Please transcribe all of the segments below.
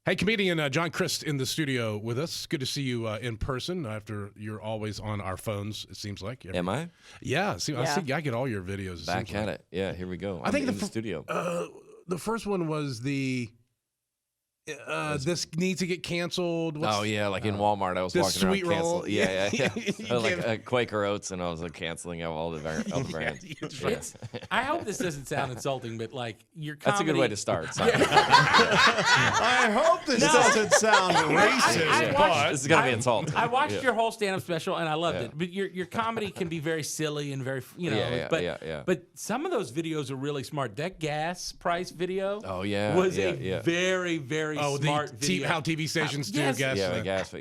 Hey, comedian John Crist in the studio with us. Good to see you in person after you're always on our phones, it seems like. Am I? Yeah. I get all your videos. Back at it. Yeah, here we go. I think in the studio. The first one was this needs to get canceled. Oh, yeah, like in Walmart, I was the walking around sweet roll. canceling. Yeah. Like Quaker Oats, and I was like canceling out all the brands. I hope this doesn't sound insulting, but like your comedy. That's a good way to start. Sorry. I hope this doesn't sound racist. This is going to be insulting. I watched your whole stand-up special, and I loved it. But your comedy can be very silly and very, But some of those videos are really smart. That gas price video was a very, very smart video. How TV stations do yes. gas.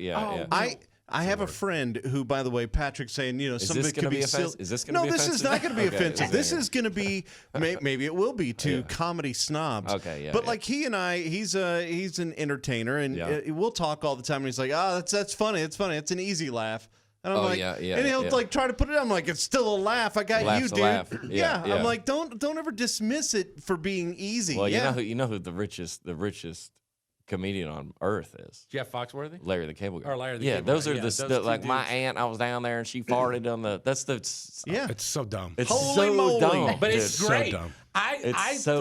I have a friend who, by the way, Patrick's saying, some of it could be silly. Is this going to be offensive? No, this is not going to be offensive. This is going to be, maybe it will be to comedy snobs. Okay, yeah. But like he and I, he's an entertainer, and we'll talk all the time. And he's like, that's funny. It's funny. It's an easy laugh. And I'm and he'll like try to put it. I'm like, it's still a laugh. I got you, dude. Laugh. Yeah. I'm like, don't ever dismiss it for being easy. Well, you know who the richest comedian on earth is? Jeff Foxworthy? Larry the Cable Guy. Or Larry the Cable Guy. Those are the like my aunt. I was down there and she farted on the. That's the. It's so dumb. It's Holy so moly. dumb. But it's great. So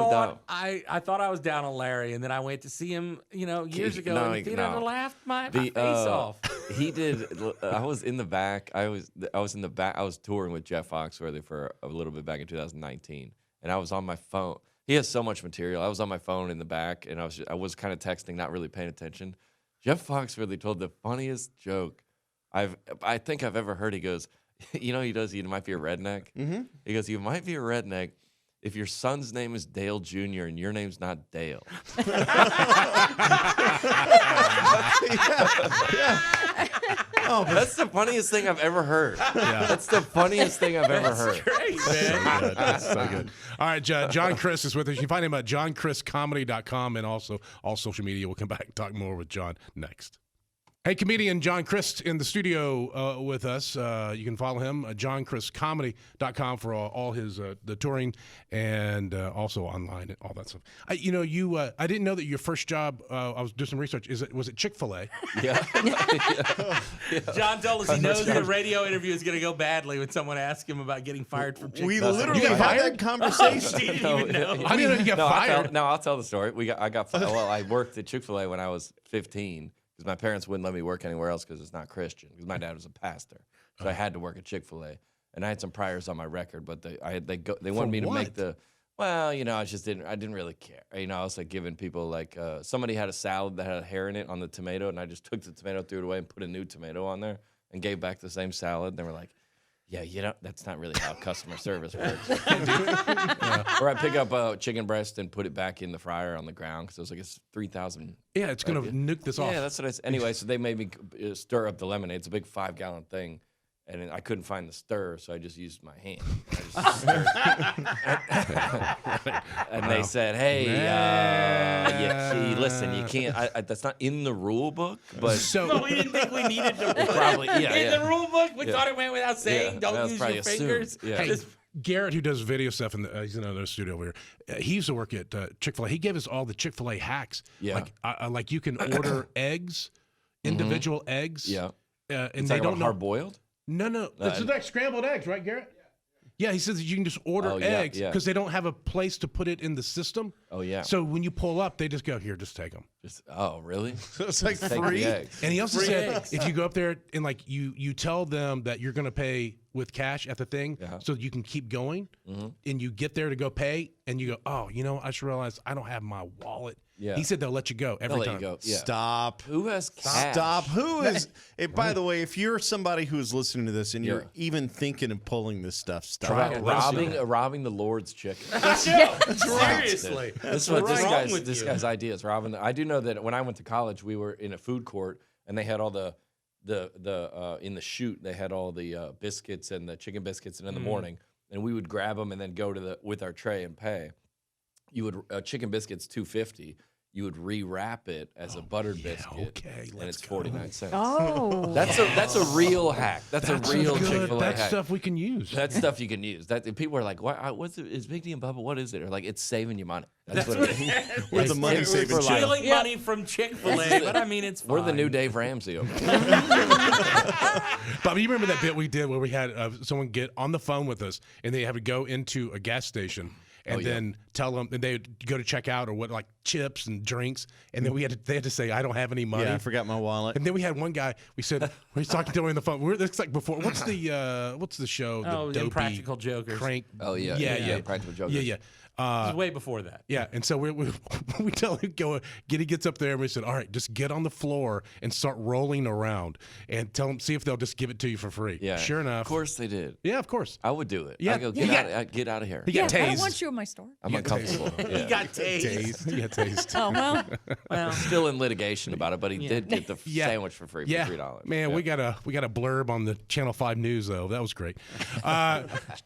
dumb. I thought I was down on Larry, and then I went to see him, years ago in the theater, and I laughed my face off. He did. I was in the back. I was in the back. I was touring with Jeff Foxworthy for a little bit back in 2019, and I was on my phone. He has so much material. I was on my phone in the back, and I was kind of texting, not really paying attention. Jeff Foxworthy told the funniest joke I think I've ever heard. He goes, he does. You might be a redneck. Mm-hmm. He goes, you might be a redneck if your son's name is Dale Jr. and your name's not Dale. Oh, that's the funniest thing I've ever heard. Yeah. That's the funniest thing I've ever heard. Great, man. That's so good. All right, John Crist is with us. You can find him at johnchristcomedy.com and also all social media. We'll come back and talk more with John next. Hey, comedian John Crist in the studio with us. You can follow him at johnchristcomedy.com for all his the touring and also online and all that stuff. I didn't know that your first job. I was doing some research. Was it Chick-fil-A? Yeah. John told us he knows the radio interview is going to go badly when someone asks him about getting fired from Chick-fil-A. We literally had that conversation. He didn't even know. I didn't know you got fired. I'll tell the story. I worked at Chick-fil-A when I was 15. Because my parents wouldn't let me work anywhere else because it's not Christian. Because my dad was a pastor, so I had to work at Chick-fil-A. And I had some priors on my record, but they wanted me to make the. Well, I didn't really care. I was like giving people like somebody had a salad that had hair in it on the tomato, and I just took the tomato, threw it away, and put a new tomato on there, and gave back the same salad. And they were like, yeah, that's not really how customer service works. Or I pick up a chicken breast and put it back in the fryer on the ground because I was like, it's 3,000. Yeah, it's going to nuke this off. Yeah, that's what I said. Anyway, so they made me stir up the lemonade. It's a big 5-gallon thing. And I couldn't find the stir, so I just used my hand. And they said, hey, listen, you can't. That's not in the rule book. But no, we didn't think we needed to put in the rule book. We thought it went without saying, don't use your fingers. Yeah. Hey, Garrett, who does video stuff, he's in another studio over here. He used to work at Chick-fil-A. He gave us all the Chick-fil-A hacks. Yeah. Like you can order eggs, individual eggs. Yeah. And they don't know. Hard-boiled? No. This is like scrambled eggs, right, Garrett? Yeah, he says that you can just order eggs because they don't have a place to put it in the system. Oh, yeah. So when you pull up, they just go, here, just take them. Really? So it's like Take free. the eggs. And he also said if you go up there and like you tell them that you're going to pay with cash at the thing so you can keep going, and you get there to go pay, and you go, I just realized I don't have my wallet. Yeah. He said they'll let you go every time. You go. Yeah. Stop. Who has cash? Stop. Who is? By the way, if you're somebody who is listening to this and you're even thinking of pulling this stuff, stop. Robbing the Lord's chicken. That's right. Seriously. This is what this guy's idea is. Robbing. I do know that when I went to college, we were in a food court and they had all the in the chute they had all the biscuits and the chicken biscuits, and in the morning, and we would grab them and then go to with our tray and pay. You would chicken biscuits $2.50. you would rewrap it as a buttered biscuit, and it's 49 cents. Oh, that's a real hack. That's a real Chick-fil-A That's hack. stuff we can use. That's stuff you can use. That people are like, what's it? Is Big D and Bubba? What is it? Or like, it's saving you money. That's what it is. We're the money saving for life. Stealing money from Chick-fil-A, but I mean, it's fine. We're the new Dave Ramsey over here. Bobby, you remember that bit we did where we had someone get on the phone with us, and they have to go into a gas station and then tell them, and they would go to check out or what, like chips and drinks, and then they had to say, I don't have any money. Yeah, I forgot my wallet. And then we had one guy. We said we was talking to him on the phone. It's like before. What's the show? Oh, the Impractical Jokers. Crank. Oh yeah. Practical Jokers. Yeah. This was way before that. Yeah, and so we tell him he gets up there and we said, all right, just get on the floor and start rolling around and tell them, see if they'll just give it to you for free. Yeah. Sure enough. Of course they did. Yeah, of course. I would do it. Yeah. I go, get out of here. He got I tased. don't want you in my store. I'm uncomfortable. He got tased. He got tased. Oh well. Still in litigation about it, but he did get the sandwich for free for $3. Man, we got a blurb on the Channel 5 News, though. That was great.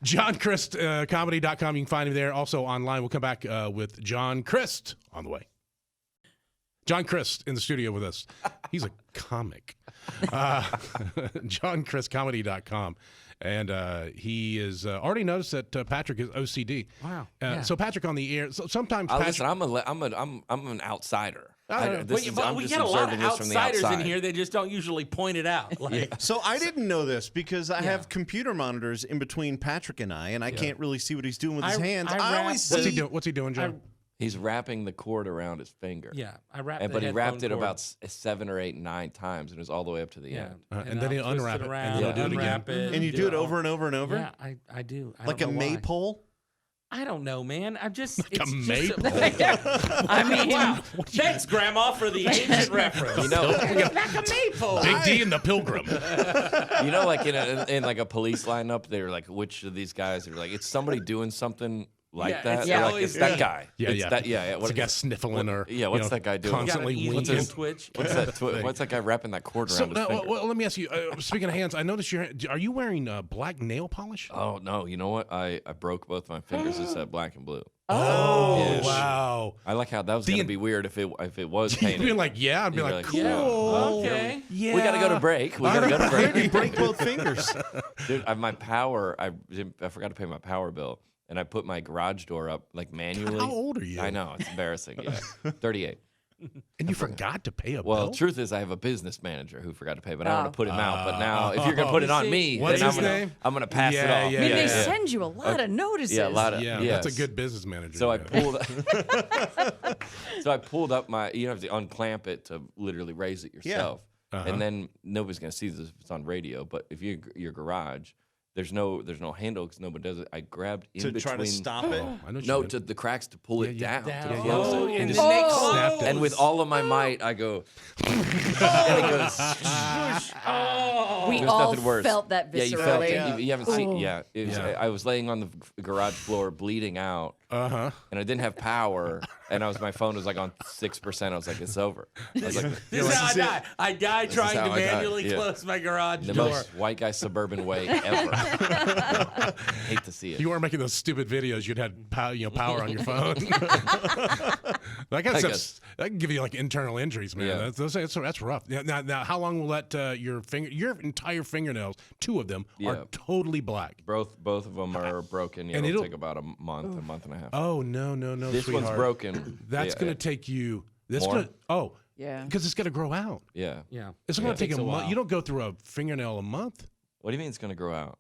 John Crist, comedy.com. You can find him there. Also online. We'll come back with John Crist on the way. John Crist in the studio with us. He's a comic. John Crist, comedy.com. And he is already noticed that Patrick is OCD. Wow. So Patrick on the air. So sometimes listen, Patrick, I'm an outsider. We get a lot of outsiders in here. They just don't usually point it out. So I didn't know this because I have computer monitors in between Patrick and I can't really see what he's doing with his hands. I always see. What's he doing, John? He's wrapping the cord around his finger. Yeah, I wrapped. But he wrapped it about 7 or 8, 9 times, and it was all the way up to the end. And then he'll unwrap it, and he'll do it again. And you do it over and over and over. Yeah, I do. Like a maypole. I don't know, man. A maypole. I mean, wow. Thanks, Grandma, for the ancient reference. You know, like a maypole. Big D and the Pilgrim. You know, like in like a police lineup, they're like, which of these guys are like, it's somebody doing something like that. It's that guy. Yeah. What's the guy sniffling or what's that guy doing? Constantly winking. What's that guy wrapping that cord around his finger? Well, let me ask you. Speaking of hands, I noticed are you wearing black nail polish? Oh no! You know what? I broke both my fingers. It's black and blue. Oh wow! I like how that was gonna be weird if it was painted. You'd be like, yeah, I'd be like, cool. Okay. Yeah. We gotta go to break. You break both fingers. Dude, my power. I forgot to pay my power bill. And I put my garage door up like manually. How old are you? I know, it's embarrassing. Yeah, 38. And you forgot to pay a bill? Well, truth is, I have a business manager who forgot to pay, but I don't want to put him out. But now, if you're gonna put it on me, what's then his name? I'm gonna pass it off. I mean, they send you a lot of notices. Yeah, a lot of. Yeah, yes. that's a good business manager. So I pulled up my. You have to unclamp it to literally raise it yourself, and then nobody's gonna see this if it's on radio. But if your garage. There's no handle because nobody does it. I grabbed in between. To try to stop it? To the cracks to pull it down. To close it. And the snake snapped it. And with all of my might, I go. And it goes. We There's all nothing worse. felt that viscerally. Yeah, you felt it. You haven't seen. Yeah, I was laying on the garage floor bleeding out. And I didn't have power, and my phone was like on 6%. I was like, it's over. I was like, this is how I died. I died trying to manually close my garage door. The most white guy suburban way ever. Hate to see it. You weren't making those stupid videos. You'd had power on your phone. That kind of stuff, that can give you like internal injuries, man. Yeah. That's rough. Now, how long will that your entire fingernails, 2 of them, are totally black? Both of them are broken. Yeah, it'll take about a month and a half. Oh no, this sweetheart. one's broken. That's going to take you. Yeah. Because it's got to grow out. Yeah. It's going to take a month. You don't go through a fingernail a month. What do you mean it's going to grow out?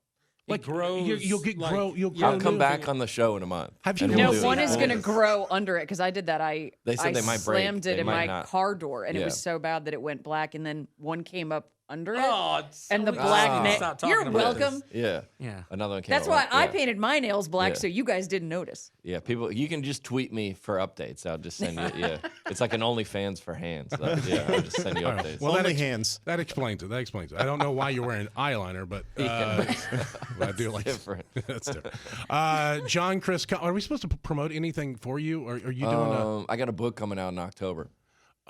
Like grows. You'll grow. I'll come back on the show in a month. Have you? No, one is going to grow under it because I did that. They said they might slammed break. it in my car door, and it was so bad that it went black, and then one came up under it. And the black nail. You're welcome. Yeah. Another one came That's why I painted my nails black, so you guys didn't notice. Yeah, people, you can just tweet me for updates. I'll just send you. Yeah, it's like an OnlyFans for hands. I'll just send you updates. Well, Only hands. That explains it. I don't know why you're wearing eyeliner, but I do like different. That's different. John Crist, are we supposed to promote anything for you, or are you doing? I got a book coming out in October.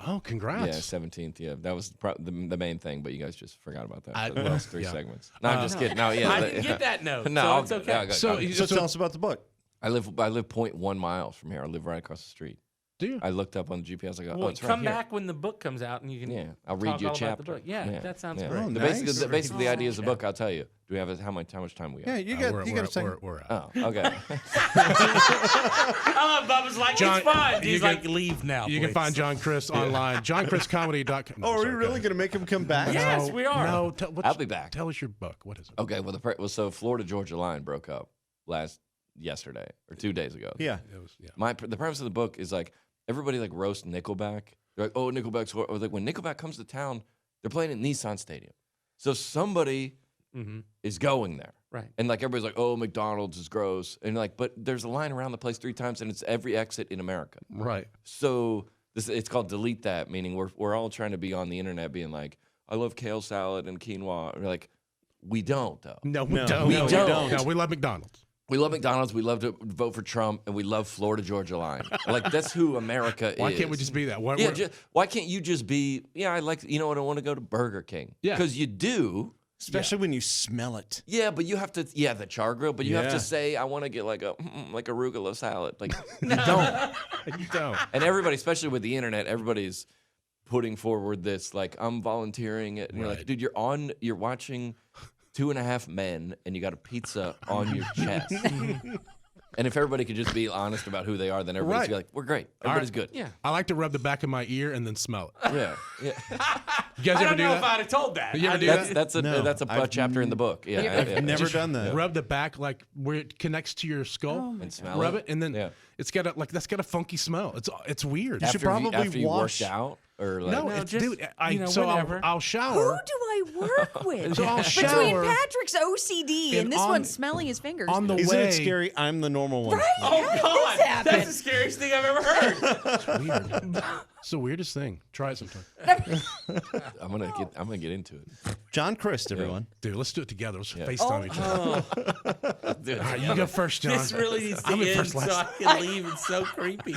Oh, congrats! Yeah, 17th. Yeah, that was the main thing, but you guys just forgot about that. Well, 3 segments. No, I'm just kidding. No, yeah, I didn't get that note. No, so it's okay. So tell us about the book. I live 0.1 miles from here. I live right across the street. Do you? I looked up on the GPS. I go, well, it's right come here. back when the book comes out, and you can. Yeah, I'll read you a talk all about the chapter. book. Yeah, that sounds great. Oh, Basically, the idea is the book. I'll tell you. Do we have how much time we got? Yeah, you got a second. We're out. Oh, okay. I love Bubba's like, John, it's fine. He's like, leave now. You can please. find John Crist online. JohnChristComedy.com. No, Oh, are we sorry, really going to make him come back? Yes, we are. No, I'll be back. Tell us your book. What is it? Okay, well, so Florida-Georgia line broke up yesterday or 2 days ago. Yeah. It was, yeah. The premise of the book is like everybody like roast Nickelback. They're like, oh, Nickelback's or like when Nickelback comes to town, they're playing at Nissan Stadium. So somebody is going there. Right. And like everybody's like, oh, McDonald's is gross. And like, but there's a line around the place 3 times and it's every exit in America. Right. So it's called Delete That, meaning we're all trying to be on the internet being like, I love kale salad and quinoa. We're like, we don't though. No, we don't. We don't. No, we love McDonald's. We love McDonald's. We love to vote for Trump, and we love Florida-Georgia line. Like that's who America is. Why can't we just be that? Why can't you just be? Yeah, I like. You know what? I want to go to Burger King. Yeah, because you do. Especially when you smell it. Yeah, but you have to. Yeah, the char grill. But you have to say, I want to get like arugula salad. Like you don't. You don't. And everybody, especially with the internet, everybody's putting forward this like I'm volunteering it, and you're like, dude, you're watching 2.5 Men, and you got a pizza on your chest. And if everybody could just be honest about who they are, then everybody's be like, we're great. Everybody's good. Yeah. I like to rub the back of my ear and then smell it. Yeah. You guys I ever don't do know that? if I'd have told that. You ever do that? That's a chapter in the book. Yeah. I've never done that. Rub the back like where it connects to your skull. And smell Rub it, and then it's got a funky smell. It's weird. You should probably after you wash. worked out or like No, just, dude. whenever. I'll Who shower. do I work with? So I'll Between shower. Patrick's OCD and this on- one smelling his fingers. On the Isn't way, it scary? I'm the normal one. Right? Oh, How did God. this happen? That's the scariest thing I've ever heard. it's weird. It's the weirdest thing. Try it sometime, I'm gonna get into it. John Crist, everyone. dude. Let's do it together. Let's FaceTime each other. Dude, All right, you go first, John. This really needs to I'm in end first so last. I can leave. It's so creepy.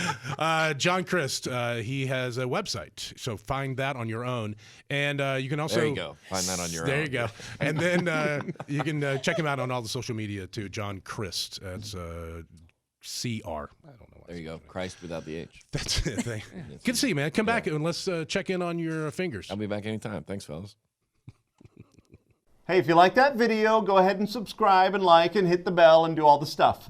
John Crist, he has a website, so find that on your own, and you can also there you go. Find that on your own. There you go, and then you can check him out on all the social media too. John Crist, that's CR. I don't know. There you go. Christ without the H. That's it. Good to see you, man. Come back and let's check in on your fingers. I'll be back anytime. Thanks, fellas. Hey, if you like that video, go ahead and subscribe and like and hit the bell and do all the stuff.